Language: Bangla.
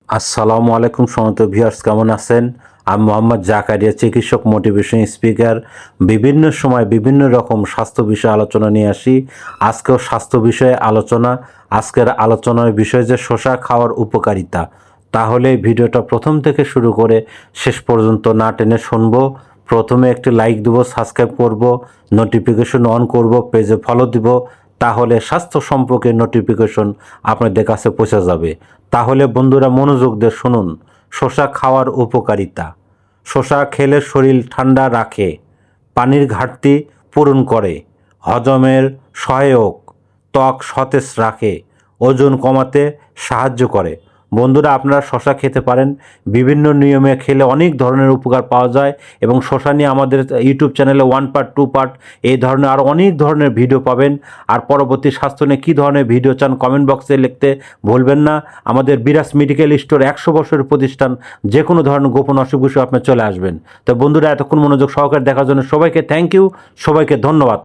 আসসালামু আলাইকুম সমস্ত ভিউয়ার্স, কেমন আছেন? আমি মোহাম্মদ জাকারিয়া, চিকিৎসক, মোটিভেশন স্পিকার। বিভিন্ন সময় বিভিন্ন রকম স্বাস্থ্য বিষয়ে আলোচনা নিয়ে আসি। আজকেও স্বাস্থ্য বিষয়ে আলোচনা। আজকের আলোচনার বিষয় যে শসা খাওয়ার উপকারিতা। তাহলে ভিডিওটা প্রথম থেকে শুরু করে শেষ পর্যন্ত না টেনে শুনবো। প্রথমে একটি লাইক দেবো, সাবস্ক্রাইব করব, নোটিফিকেশন অন করব, পেজে ফলো দিব। তাহলে স্বাস্থ্য সম্পর্কে নোটিফিকেশন আপনাদের কাছে পৌঁছে যাবে। তাহলে বন্ধুরা মনোযোগ দিয়ে শুনুন। শসা খাওয়ার উপকারিতা। শসা খেলে শরীর ঠান্ডা রাখে, পানির ঘাটতি পূরণ করে, হজমের সহায়ক, ত্বক সতেজ রাখে, ওজন কমাতে সাহায্য করে। বন্ধুরা, আপনারা শসা খেতে পারেন। বিভিন্ন নিয়মে খেলে অনেক ধরনের উপকার পাওয়া যায় এবং শসা নিয়ে আমাদের ইউটিউব চ্যানেলে 1 পার্ট 2 পার্ট এই ধরনের আরও অনেক ধরনের ভিডিও পাবেন। আর পরবর্তী স্বাস্থ্য নিয়ে কী ধরনের ভিডিও চান কমেন্ট বক্সে লিখতে ভুলবেন না। আমাদের বিরাজ মেডিকেল স্টোর 100 বছরের প্রতিষ্ঠান। যে কোনো ধরনের গোপন অসুখ বিসুখ আপনি চলে আসবেন। তো বন্ধুরা, এতক্ষণ মনোযোগ সহকারে দেখার জন্য সবাইকে থ্যাংক ইউ, সবাইকে ধন্যবাদ।